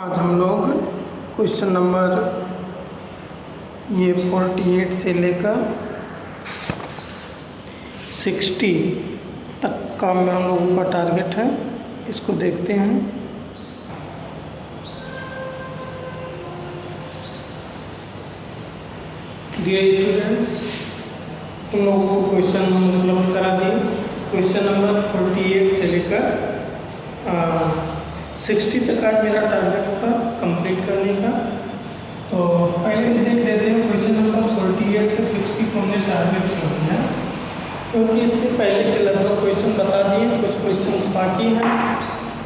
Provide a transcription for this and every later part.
आज हम लोग क्वेश्चन नंबर 48 से लेकर 60 तक का में हम लोगों का टारगेट है। इसको देखते हैं। डियर स्टूडेंट्स, तुम लोगों को क्वेश्चन हम उपलब्ध करा दिए। क्वेश्चन नंबर 48 से लेकर 60 तक आज मेरा टारगेट होगा कंप्लीट करने का। तो पहले देख लेते हैं क्वेश्चन नंबर 48 से 60 को हमने टारगेट कर दिया, क्योंकि इसके पहले के लगभग क्वेश्चन बता दिए। कुछ क्वेश्चन बाकी हैं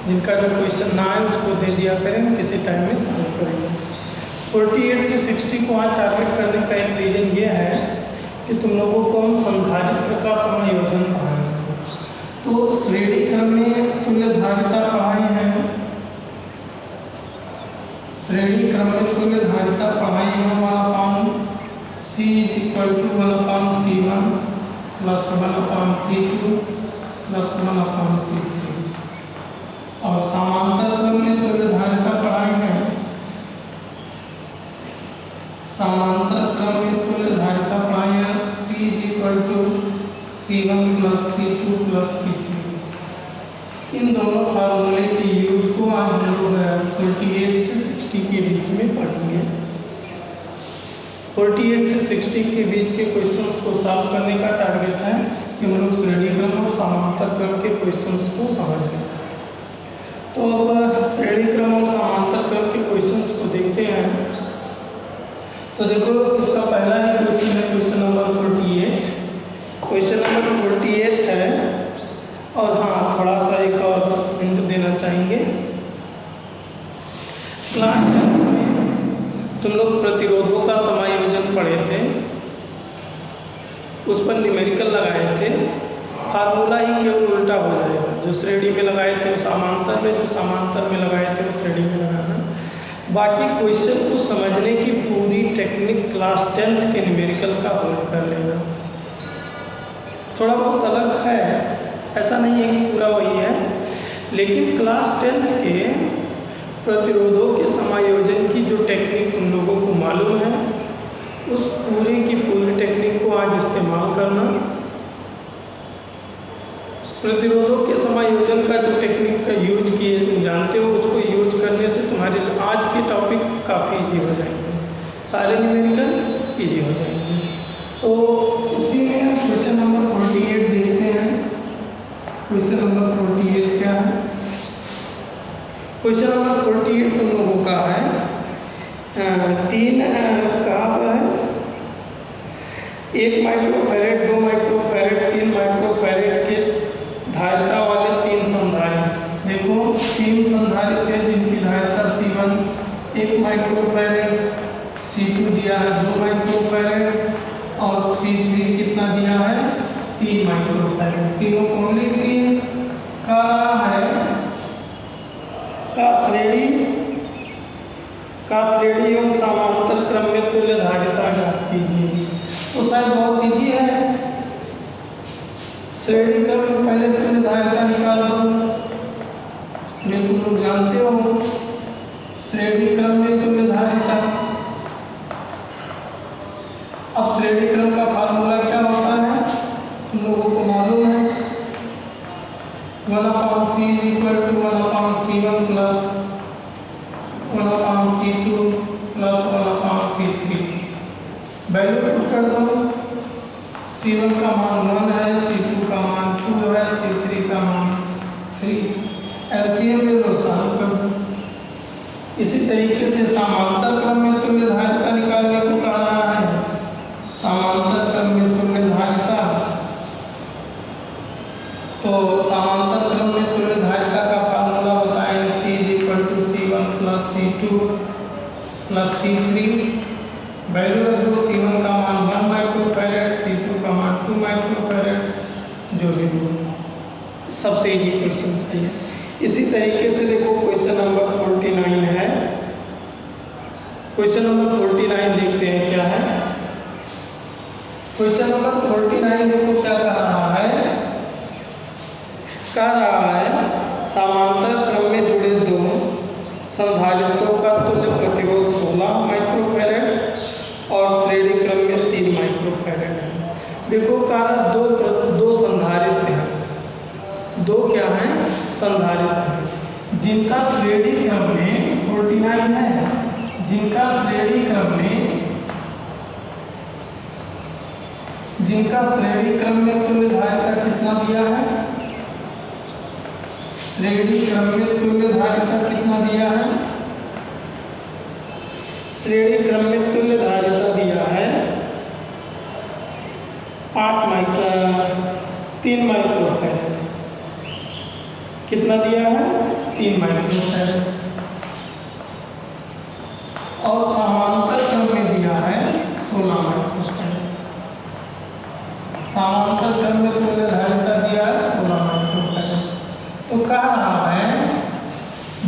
जिनका जो क्वेश्चन ना है उसको दे दिया करें, किसी टाइम में सॉल्व करेंगे। 48 से 60 को आज टारगेट करने का एक रीज़न ये है कि तुम लोगों को हम संधारित्र का समायोजन पढ़ाएंगे। तो श्रेणी क्रम में तुल्यधारिता पढ़ाए हैं, श्रेणी क्रम में तुल्यधारिता पढ़ाई है 1/C = 1/C1 + 1/C2 + 1/C3। और समांतर क्रम में तुल्यधारिता पढ़ाई है, समांतर क्रम में तुल्यधारिता पढ़ाई है C = C1 + C2 + C3। इन दोनों फार्मूले के यूज को आज हम लोग 48 से 60 के बीच में पढ़ेंगे। 48 से 60 के बीच के क्वेश्चंस को सॉल्व करने का टारगेट है कि हम लोग श्रेणी क्रम और समांतर क्रम के क्वेश्चंस को समझ लें। तो अब श्रेणी क्रम और समांतर क्रम के क्वेश्चंस को देखते हैं। तो देखो, इसका पहला है क्वेश्चन नंबर 48। क्वेश्चन नंबर 48 है। और हाँ, थोड़ा सा एक और हिंट देना चाहेंगे। क्लास 10 में तुम लोग प्रतिरोधों का समायोजन पढ़े थे, उस पर न्यूमेरिकल लगाए थे। फार्मूला ही केवल उल्टा हो जाएगा, जो श्रेणी में लगाए थे वो समांतर में, जो समांतर में लगाए थे वो श्रेणी में लगाना। बाकी क्वेश्चन को समझने की पूरी टेक्निक क्लास 10th के न्यूमेरिकल का होल्ड कर लेना। थोड़ा बहुत अलग है, ऐसा नहीं है कि पूरा वही है, लेकिन क्लास 10th के प्रतिरोधों के समायोजन की जो टेक्निक तुम लोगों को मालूम है, उस पूरी की पूरी टेक्निक को आज इस्तेमाल करना। प्रतिरोधों के समायोजन का जो टेक्निक का यूज किए जानते हो, उसको यूज करने से तुम्हारे आज के टॉपिक काफ़ी ईजी हो जाएंगे, सारे न्यूमेरिकल ईजी हो जाएंगे। तो उसी में क्वेश्चन नंबर 48 देखते हैं। क्वेश्चन नंबर 48 क्या है? क्वेश्चन नंबर 48 तुम लोगों का है 3 कहाँ पर है? 1 माइक्रोफैरेड, 2 माइक्रोफैरेड, 3 माइक्रोफैरेड के धारिता वाले 3 संधारित्र। देखो, 3 संधारित्र हैं जिनकी धारिता C1 1 माइक्रोफैरेड, C2 दिया है 2 माइक्रोफैरेड और C3 कितना दिया है 3 माइक्रोफैरेड। तीनों को लिख दिए। का है का श्रेणी एवं समांतर क्रम में तुल्यधारिता ज्ञात कीजिए। तो शायद बहुत ईजी है। श्रेणी क्रम में पहले तुल्यधारिता निकाल दो, जो तुम लोग जानते हो। श्रेणी क्रम में तुल्यधारिता, अब श्रेणी क्रम का फार्मूला क्या होता है तुम लोगों को मालूम है। 1/C = 1/C1 + 1/C2 + 1/C3। Value put कर दो। C1 का मान 1 है, C2 का मान 2 है, C3 का मान 3। एलसीएम ले लो, सॉल्व कर दो। इसी तरीके से समांतर क्रम में तुल्यधारिता निकालने को कह रहा है। समांतर क्रम में तुल्यधारिता, तो समांतर क्रम में तुल्यधारिता का फार्मूला बताएं। C = C1 + C2 + C3। Value रख दो। C1 का मान 1 माइक्रोफैरेड, C2 का मान 2 माइक्रोफैरेड, जो भी हो। सबसे इजी क्वेश्चन था ये। इसी तरीके से देखो, क्वेश्चन नंबर 49 है। क्वेश्चन नंबर 49 देखते हैं क्या है। क्वेश्चन नंबर 49 देखो क्या कह रहा है। कह रहा है समांतर क्रम में जुड़े दो संधारित्रों धातुओं का तुल्य प्रतिरोध 16 माइक्रोफैरेड और श्रेणी क्रम में 3 माइक्रोफैरेड है। देखो कहा दो संधारित्र हैं, दो क्या हैं संधारित्र हैं, जिनका श्रेणी क्रम में 49 है, जिनका श्रेणी क्रम में तुल्य धारिता कितना दिया है, श्रेणी क्रम में तुल्य धारिता कितना दिया है, श्रेणी क्रम में तुल्य धारिता दिया है 3 माइक्रोफैरेड। कितना दिया है 3 माइक्रोफैरेड। और समांतर क्रम में दिया है 16 माइक्रोफैरेड। समांतर क्रम में तुल्य धारिता दिया है 16 माइक्रोफैरेड। तो कह रहा है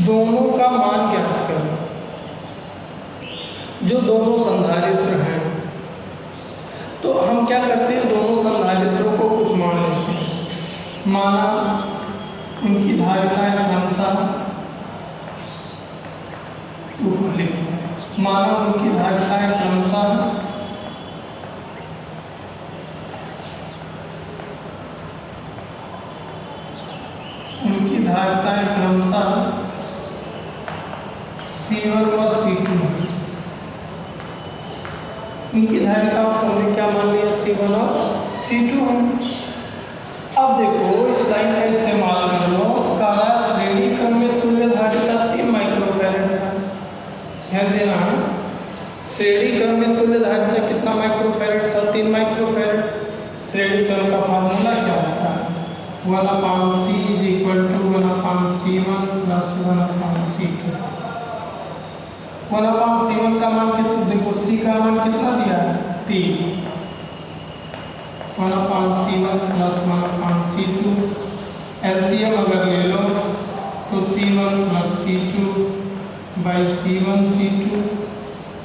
दोनों का मान ज्ञात करो, जो दोनों संधारित्र हैं। तो हम क्या करते हैं, दोनों संधारित्रों को कुछ मान लेते हैं। माना उनकी धारिताएं क्रमशः माना उनकी धारिताएं क्रमशः C1 और C2 है। इनकी धारिताओं को हमने क्या मान लिया, C1 और C2 है। अब देखो इस लाइन का इस्तेमाल कर लो, काला श्रेणी क्रम में तुल्य धारिता 3 माइक्रोफैरेड था। ध्यान देना, श्रेणी क्रम में तुल्य धारिता कितना माइक्रोफैरेड था, 3 माइक्रोफैरेड। श्रेणी क्रम का फार्मूला क्या होता है, 1/C = 1/C1 + 1/C2। 1/C1 का मान कितना, देखो C का मान कितना दिया है 3, 1/C1 + 1/C2। एलसीएम अगर ले लो तो C1 + C2/C1 C2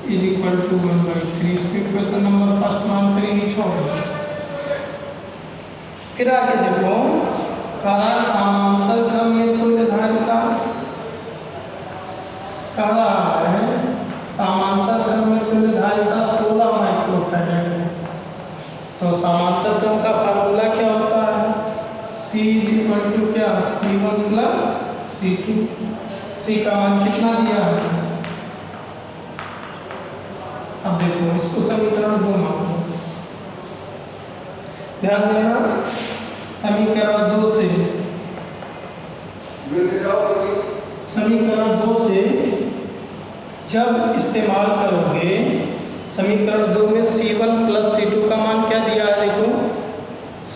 = 1/3। इसको क्वेश्चन नंबर फर्स्ट मान करेंगे छोड़। फिर आगे देखो, कहा समांतर क्रम में तुल्य धारिता, कह रहा है समांतर क्रम में तुल्य धारिता 16 माइक्रोफैरेड है। तो समांतर क्रम का फार्मूला क्या होता है, C = क्या, C1 + C2। C का मान कितना दिया है, अब देखो इसको समीकरण 2 मानो। ध्यान देना, समीकरण 2 से जब इस्तेमाल करोगे, समीकरण 2 में C1 + C2 का मान क्या दिया है, देखो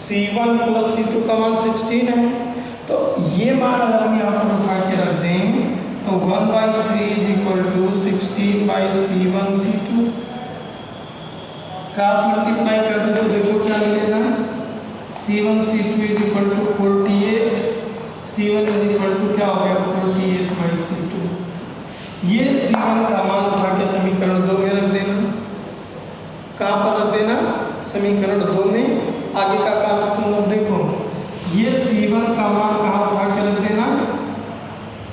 C1 + C2 का मान 16 है। तो ये मान अगर हम यहाँ पर उठा के रख दें तो 1/3 = 16/C1 C2। क्रॉस मल्टीप्लाई कर दो तो देखो क्या मिलेगा, C1 C2 = 48, C1 क्या हो गया 48/C2। ये C1 का मान उठा के समीकरण 2 में रख देना। कहाँ पर रख देना, समीकरण 2 में। आगे का काम तुम लोग देखो, ये C1 का मान कहाँ उठा के रख देना,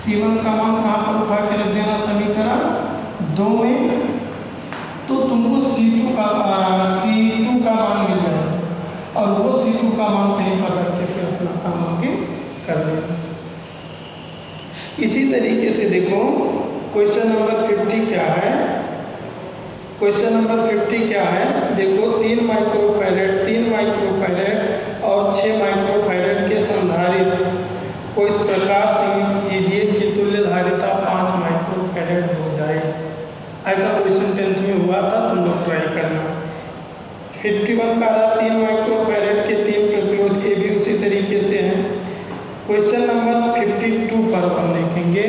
C1 का मान कहाँ पर उठा के रख देना, समीकरण 2 में। तो तुमको C2 का मान मिल जाएगा और वो C2 का मान कहीं पर रख के फिर अपना काम आगे कर देना। इसी तरीके से देखो क्वेश्चन नंबर 50 क्या है, क्वेश्चन नंबर 50 क्या है, देखो 3 माइक्रोफैरेड और 6 माइक्रोफैरेड के संधारित्र को इस प्रकार सीमित कीजिए कि तुल्य धारिता 5 माइक्रोफैरेड हो जाए। ऐसा क्वेश्चन 10th में हुआ था, तुम लोग ट्राई करना। 51 का 3 माइक्रोफैरेड के 3 प्रतिरोध, ये भी उसी तरीके से है। क्वेश्चन नंबर 52 पर अपन देखेंगे।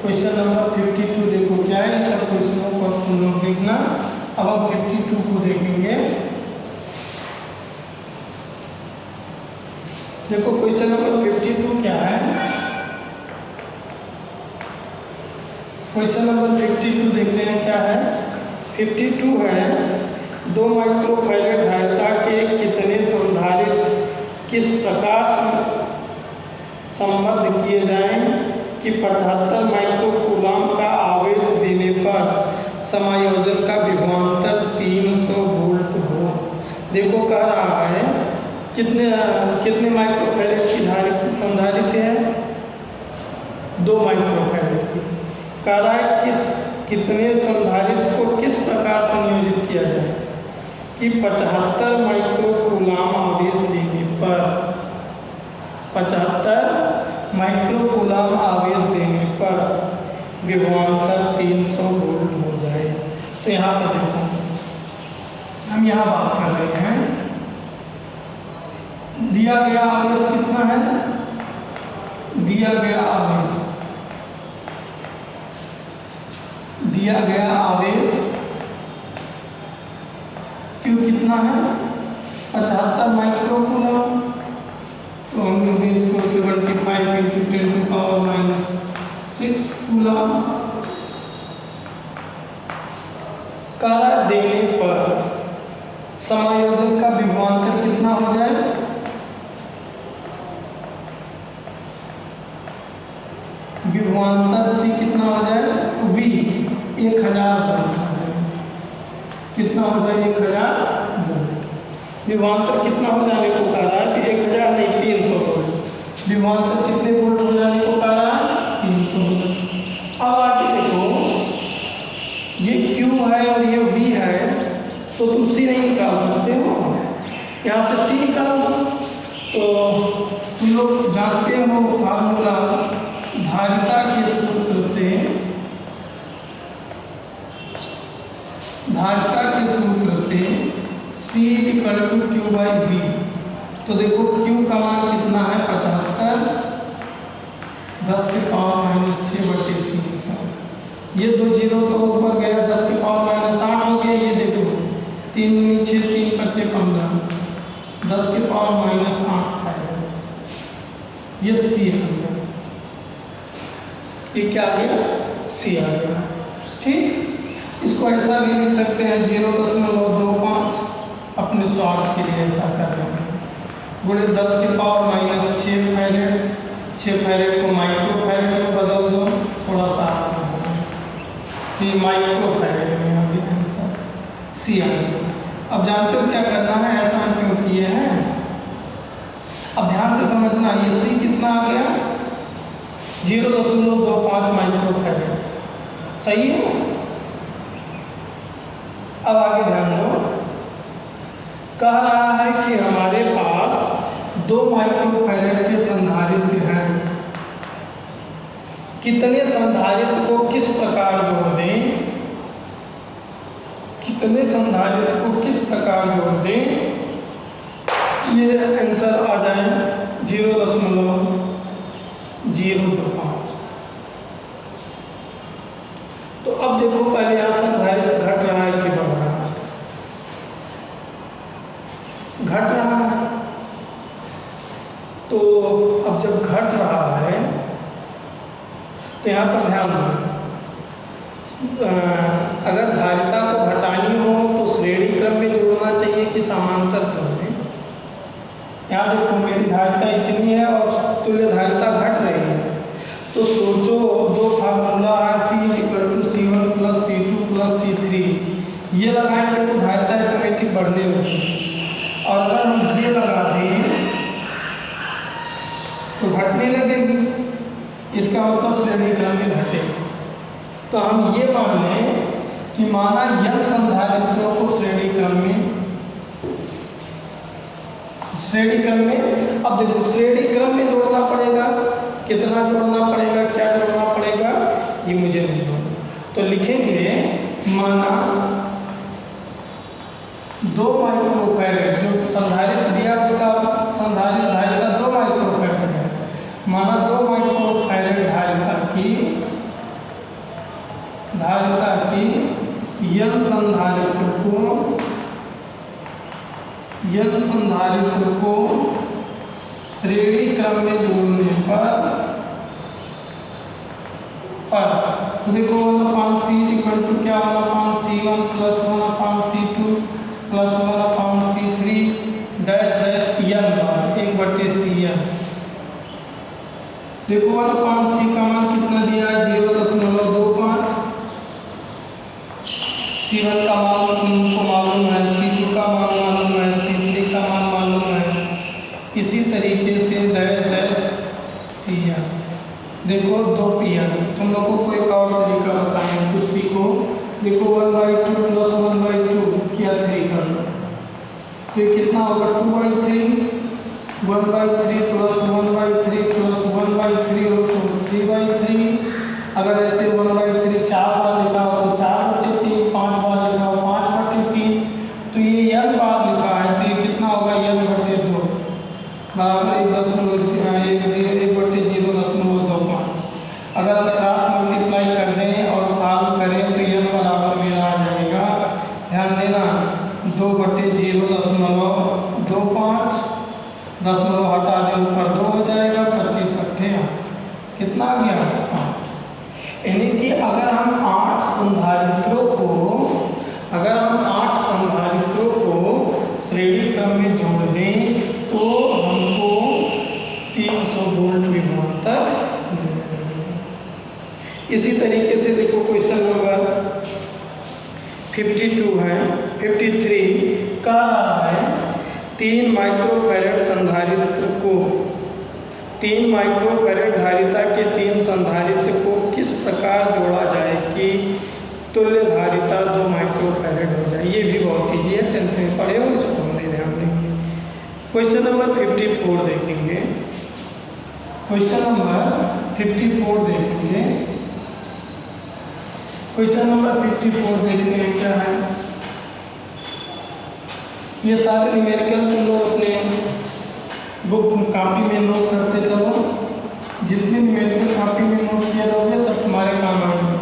क्वेश्चन नंबर 52 देखो क्या है, सब क्वेश्चनों को तुम लोग देखना। अब हम 52 को देखेंगे। देखो क्वेश्चन नंबर 52 क्या है, क्वेश्चन नंबर 52 देखते हैं क्या है। 52 है 2 माइक्रोफैरेड धारिता के कितने संधारित्र किस प्रकार संबद्ध किए जाएं कि 75 माइक्रोकूलम का आवेश समायोजन का विभवांतर 300 वोल्ट हो। देखो कह रहा है कितने माइक्रोफैरेड की संधारित्र है, 2 माइक्रोफैरेड की। कह रहा है कितने संधारित्र को किस प्रकार संयोजित किया जाए कि 75 माइक्रोकूलाम आवेश देने पर 75 माइक्रोकूलाम आवेश देने पर विभवांतर 300 वोल्ट हो जाए। तो यहाँ पर देखो हम यहाँ बात कर रहे हैं, दिया गया आवेश कितना है, दिया गया आवेश Q कितना है 75 माइक्रोकूलम। तो हम लोग इसको 75 × 10⁻⁶ कूलम कार्य देने पर समायोजन का विभवांतर कितना हो जाए, विभवांतर C कितना हो जाए, V 1000 वोल्ट हो जाए। कितना हो जाए, 1000 वोल्ट। विभवांतर कितना हो जाने को कह रहा है कि 1000 नहीं 300 वोल्ट। विभवांतर कितने वोल्ट हो जाने को कह रहा है, 300 वोल्ट। अब आगे देखो, ये Q है और ये V है, तो तुम C नहीं निकाल सकते हो, यहाँ से C निकालो। तो तुम लोग जानते हो फार्मूला धारिता के सूत्र से, C = Q/V। तो देखो Q का मान कितना है 75 10⁻⁻⁶/300। ये 2 जीरो तो ऊपर गया, 10⁻⁻8 हो गया। ये देखो 3 × 6 3 × 5 15 10⁻⁻8 है। ये C आ गया, ये क्या आ गया, C आ गया। ठीक, इसको ऐसा भी लिख सकते हैं 0.25 अपने स्वार्थ के लिए ऐसा कर रहे हैं, गुणे 10⁻⁻6 फैरेड। 6 फैरेड को माइक्रोफैरेड में बदल दो, थोड़ा सा ये माइक्रोफैरेड में अभी आंसर C आ गया। अब जानते हो क्या करना है, ऐसा हम क्यों किए हैं। अब ध्यान से समझना, ये C कितना आ गया, 0.25 माइक्रोफैरेड, सही है। अब आगे ध्यान दो, कह रहा है कि हमारे पास 2 माइक्रोफैरेड के संधारित्र हैं, कितने संधारित्र को किस प्रकार जोड़ दें, कितने संधारित्र को किस प्रकार जोड़ दें, ये आंसर आ जाए 0.025। तो अब देखो पहले यहाँ संधारित्र घट रहा है कि बढ़ रहा है, घट रहा है। तो अब जब घट रहा है तो यहाँ पर ध्यान दो, अगर धारिता को घटानी हो तो श्रेणी क्रम में जोड़ना चाहिए कि समांतर क्रम में। यहाँ देखो मेरी धारिता इतनी है और तुल्य धारिता घट रही है, तो सोचो 2 फार्मूला है, C = C1 + C2 + C3, ये लगाएंगे तो धारिता ऑटोमेटिक बढ़ने लगेगी। और अगर हम ये लगा दें तो घटने लगेगी, इसका मतलब श्रेणी क्रम में घटेगी। तो हम ये मान लें कि माना n संधारित्रों को श्रेणी क्रम में, अब देखो श्रेणी क्रम में जोड़ना पड़ेगा, कितना जोड़ना पड़ेगा, क्या जोड़ना पड़ेगा, ये मुझे नहीं मालूम। तो लिखेंगे माना 2 माइक्रोफैरेड, जो संधारित्र दिया उसका संधारित्र धारिता 2 माइक्रोफैरेड है, माना 2 माइक्रोफैरेड धारिता की n संधारित्र को श्रेणी क्रम में जोड़ने पर तो देखो 1/C = क्या, 1/C1 + 1/C2 + 1/C3 -n 1/Cn। देखो 1/C का मान कितना दिया है 0.25, C1 का मान उनको मालूम है, C2 का मान मालूम है, C3 का मान मालूम है। इसी तरीके से डैश डैश Cn। देखो 2Pn। तुम लोगों को एक और तरीका बताएं, कुछ सीखो। देखो 1/2 प्लस 1/2 क्या 3 कर लो, तो ये कितना होगा 2/3। 1/3 प्लस 1/3 प्लस 1/3 हो तो 3/3। अगर ऐसे 1/3 4 बार लिखा हो तो 4/3, 5 बार लिखा हो 5/3। तो ये n बार लिखा है तो ये कितना होगा n/2 बराबर 1/0.25। अगर हम क्रॉस मल्टीप्लाई कर दें और सॉल्व करें तो n बराबर मेरा आ जाएगा, ध्यान देना, 2/0.25। दशमलव हटा दे ऊपर 2 हो जाएगा, 25 अट्ठे कितना आ गया 8। यानी कि अगर हम 8 संधारित्रों को श्रेणी क्रम में जोड़ दें तो हमको 300 वोल्ट विभवांतर मिलने लगेगा। इसी तरीके से देखो क्वेश्चन नंबर 52 है, 53 कह रहा है 3 माइक्रोफैरड संधारित्र को 3 माइक्रोफैरड धारिता के 3 संधारित्र को किस प्रकार जोड़ा जाए कि तुल्य धारिता 2 माइक्रोफैरड हो जाए। ये भी बहुत ईजी है, 10th में पढ़े हो, इसको हम नहीं ध्यान देंगे। क्वेश्चन नंबर 54 देखेंगे। क्वेश्चन नंबर 54 देखेंगे। क्वेश्चन नंबर 54 देखते हैं क्या है। ये सारे न्यूमेरिकल तुम लोग अपने बुक कॉपी में नोट करते चलो। जितने न्यूमेरिकल कॉपी में नोट किए रहोगे सब तुम्हारे काम आएंगे।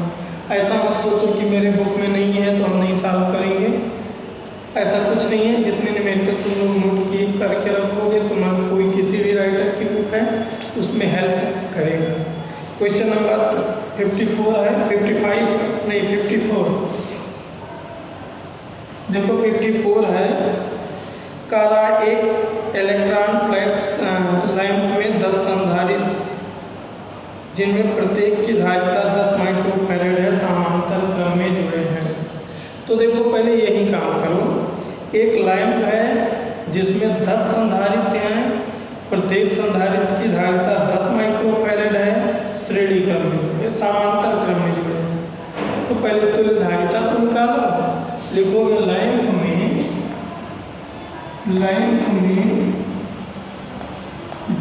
ऐसा मत सोचो कि मेरे बुक में नहीं है तो हम नहीं सॉल्व करेंगे, ऐसा कुछ नहीं है। जितने न्यूमेरिकल तुम लोग नोट किए करके रखोगे, तुम्हारा कोई किसी भी राइटर की बुक है उसमें हेल्प करेगा। क्वेश्चन नंबर 54 है, 55 नहीं 54। देखो 54 है, कारा एक इलेक्ट्रॉन फ्लैक्स लैंप में 10 संधारित्र जिनमें प्रत्येक की धारिता 10 माइक्रोफैरड है समांतर क्रम में जुड़े हैं। तो देखो पहले यही काम करो। एक लैंप है जिसमें 10 संधारित्र हैं, प्रत्येक संधारित्र की धारिता 10 माइक्रोफैरड है, श्रेणी क्रम में जुड़े, समांतर क्रम में जुड़े हैं। तो पहले तुल्य धारिता तो निकालो। लिखोगे लैंप में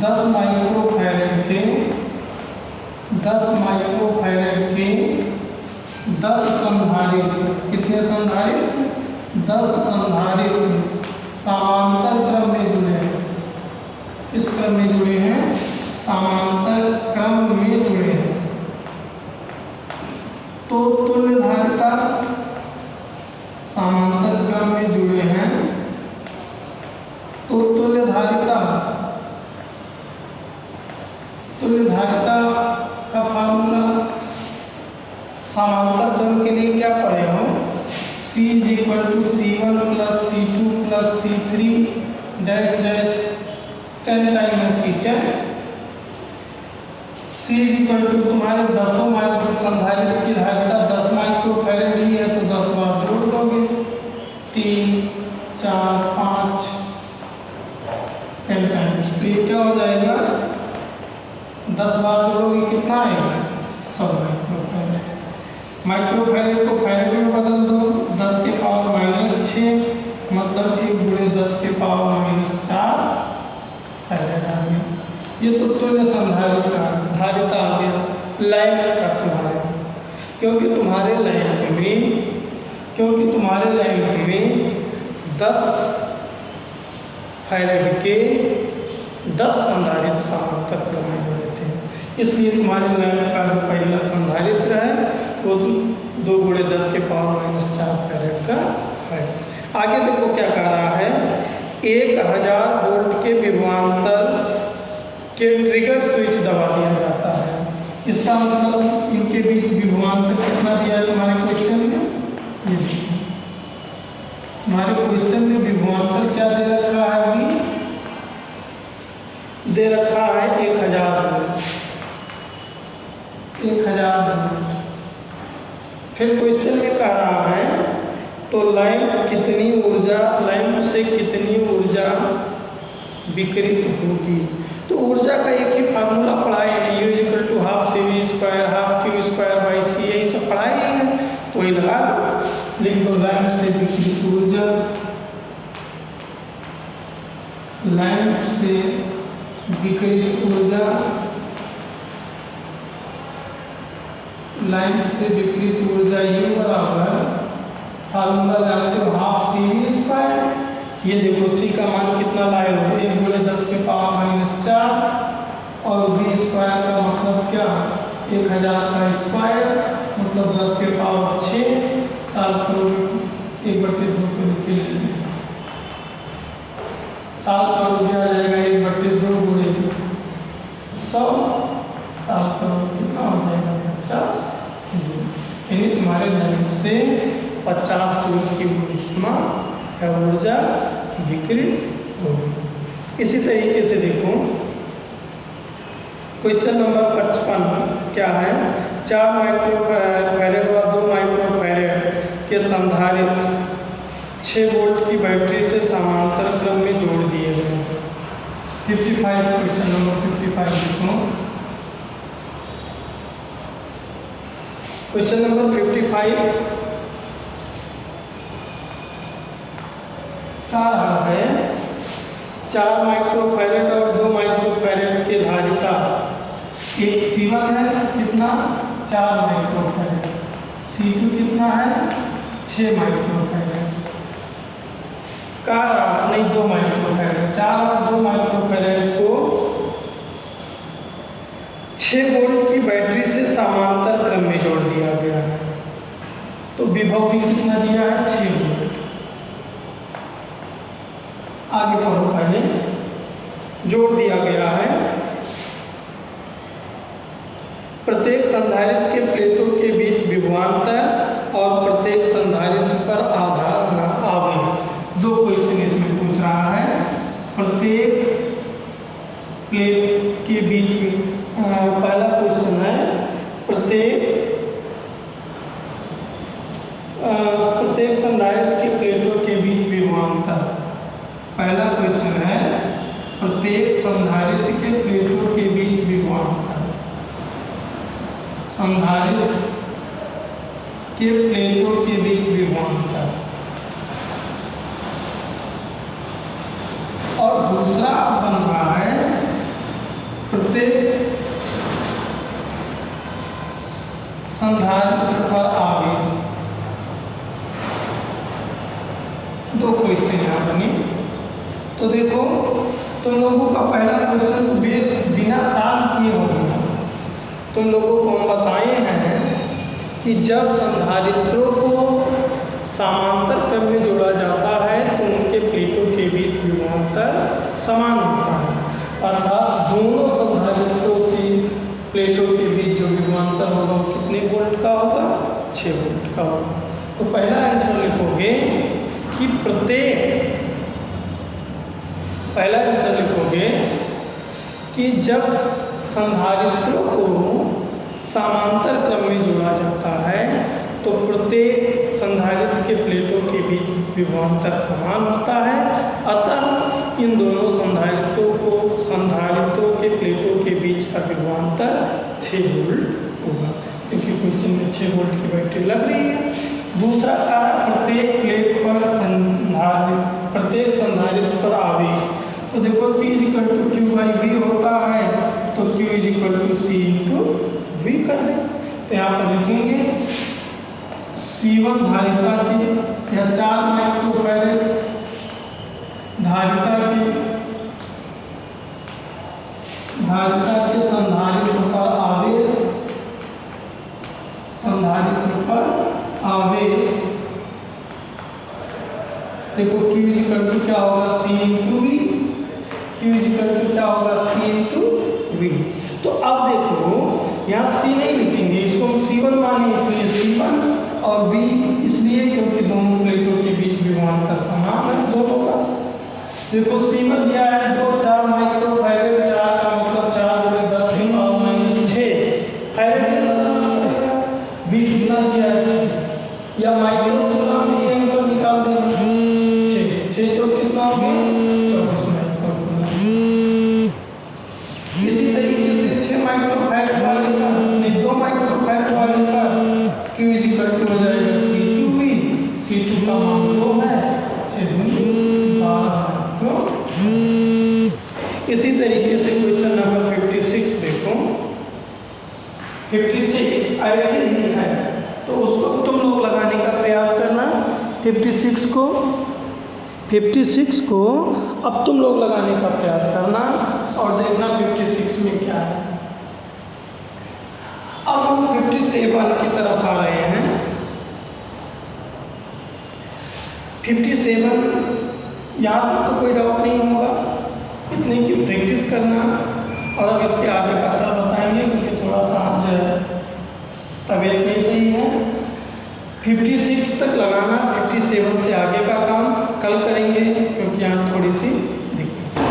10 माइक्रोफैरड के 10 संधारित्र, कितने संधारित्र 10 संधारित्र समांतर क्रम में जुड़े हैं, इस क्रम में जुड़े हैं, समांतर क्रम में जुड़े हैं। तो तुल्य धारिता समांतर क्रम में जुड़े हैं, तो तुल्य धारिता का फार्मूला समांतर क्रम के लिए क्या पढ़े हो, C = C1 + C2 + C3 dash dash 10 times C10। C = तुम्हारे 10 माइक्रो संधारित्र की धारिता 10 माइक्रोफैरड ही है तो 10 बार जोड़ दोगे, 3 4 5 10 टाइम्स। तो ये क्या हो जाएगा, 10 बार जोड़ोगे कितना आएगा 100 माइक्रोफैरड। माइक्रोफैरड को फैरड में बदल दो, 10 के पावर -6 मतलब 1 × 10 के पावर -4 फैरड आ गया। ये तो तुल्य संधारित्र का धारिता आ गया लैंप का तुम्हारे, क्योंकि तुम्हारे लैंप में 10 फैरड के 10 संधारित्र समांतर क्रम में जुड़े थे, इसलिए तुम्हारे लैंप का जो पहला संधारित्र है वो 2 × 10 के पावर -4 फैरड का है। आगे देखो क्या कह रहा है, 1000 वोल्ट के विभवांतर के ट्रिगर स्विच दबा दिया जाता है। इसका मतलब इनके बीच विभवांतर कितना दिया है तुम्हारे क्वेश्चन में, ये तुम्हारे क्वेश्चन में विभवांतर क्या दे रखा है, अभी दे रखा है 1000 वोल्ट। फिर क्वेश्चन में कह रहा है तो लैंप से कितनी ऊर्जा विकिरित होगी। तो ऊर्जा का एक ही फार्मूला पढ़ाए हैं, U = ½ CV², ½ Q² यही सब पढ़ाए हैं। तो वही लगा लिख दो, लैंप से विकिरित ऊर्जा, लैंप से विकिरित ऊर्जा, लैंप से विकिरित ऊर्जा U बराबर फार्मूला जानते हो ½ CV²। ये देखो C का मान कितना लाए हो, 1 × 10⁻⁴ और V² का मतलब क्या, 1000 का स्क्वायर मतलब 10⁶ साल करोड़ 1/2 को लिख लीजिए। साल करोड़ दिया जाएगा 1/2 × 100, साल करोड़ कितना हो जाएगा 50 जूल। यानी तुम्हारे लैंप से 50 जूल की ऊष्मा या ऊर्जा विकिरित होगी। इसी तरीके से देखो क्वेश्चन नंबर 55 क्या है, 4 माइक्रोफैरेड व 2 माइक्रोफैरेड के संधारित्र 6 वोल्ट की बैटरी से समांतर क्रम में जोड़ दिए गए। 55 क्वेश्चन नंबर 55 देखो। क्वेश्चन नंबर 55 क्या रहा है, 4 माइक्रोफैरेड और 2 माइक्रोफैरेड के धारिता, एक C1 है कितना 4 माइक्रोफैरेड, C2 कितना है 6 माइक्रोफैरेड, का रहा नहीं 2 माइक्रोफैरेड, 4 और 2 माइक्रोफैरेड को 6 वोल्ट की बैटरी से समांतर क्रम में जोड़ दिया गया है। तो विभव भी कितना दिया है 6 वोल्ट। आगे पढ़ो, पहले जोड़ दिया गया है। प्रत्येक संधारित्र के प्लेटों के बीच विभवांतर और प्रत्येक संधारित्र पर आवेश। 2 क्वेश्चन इसमें पूछ रहा है। प्रत्येक प्लेट के बीच में पहला क्वेश्चन है प्रत्येक संधारित्र के प्लेटों के बीच विभवांतर। पहला क्वेश्चन है प्रत्येक संधारित्र के प्लेटों के बीच विभवांतर, संधारित्र के प्लेटों के बीच विभवांतर। और दूसरा बन रहा है प्रत्येक संधारित्र पर आवेश। 2 क्वेश्चन यहाँ बने। तो देखो तुम लोगों का पहला क्वेश्चन बिना साल किए हो गया। तुम लोगों को हम बताए हैं कि जब संधारित्रों को समांतर क्रम में जोड़ा जाता है तो उनके प्लेटों के बीच विभवांतर समान होता है, अर्थात दोनों संधारित्रों की प्लेटों के बीच जो विभवांतर होगा वो कितने वोल्ट का होगा 6 वोल्ट का होगा। तो पहला आंसर लिखोगे कि पहला आंसर लिखोगे कि जब संधारित्रों को समांतर क्रम में जोड़ा जाता है तो प्रत्येक संधारित्र के प्लेटों के बीच विभवांतर समान होता है, अतः इन दोनों संधारित्रों के प्लेटों के बीच का विभवांतर 6 वोल्ट होगा, क्योंकि क्वेश्चन में 6 वोल्ट की बैटरी लग रही है। दूसरा कारण प्रत्येक संधारित्र पर आवेश। तो देखो C = Q/V होता है, तो Q = C × V कर दें। तो यहाँ पर लिखेंगे C1 धारिता की या 4 माइक्रोफैरेड धारिता के संधारित्र पर आवेश, देखो Q = क्या होगा C × V, Q = क्या होगा C × V। तो अब देखो यहाँ C नहीं लिखेंगे, इसको हम C1 माने, इसलिए C1 और V इसलिए क्योंकि दोनों प्लेटों के बीच विभवांतर समान है दोनों का। देखो C1 दिया है जो 4 माइक्रोफैरेड, 4 का मतलब 4 × 10⁻⁶ फैरेड। V कितना दिया है या माइक्रो में इक्वल टू हो जाएगा C2V, C2 का मान 2 है, 6 दूनी 12। तो इसी तरीके से क्वेश्चन नंबर 56 देखो, 56 ऐसे ही है तो उसको तुम लोग लगाने का प्रयास करना। 56 को अब तुम लोग लगाने का प्रयास करना और देखना 56 में क्या है। अब हम 57 की तरफ आ रहे हैं। 57 यहाँ तक तो कोई डाउट नहीं होगा, इतने की प्रैक्टिस करना और अब इसके आगे का कल बताएंगे क्योंकि थोड़ा सा आज तबीयत नहीं सही है। 56 तक लगाना, 57 से आगे का काम कल करेंगे क्योंकि यहाँ थोड़ी सी दिक्कत है।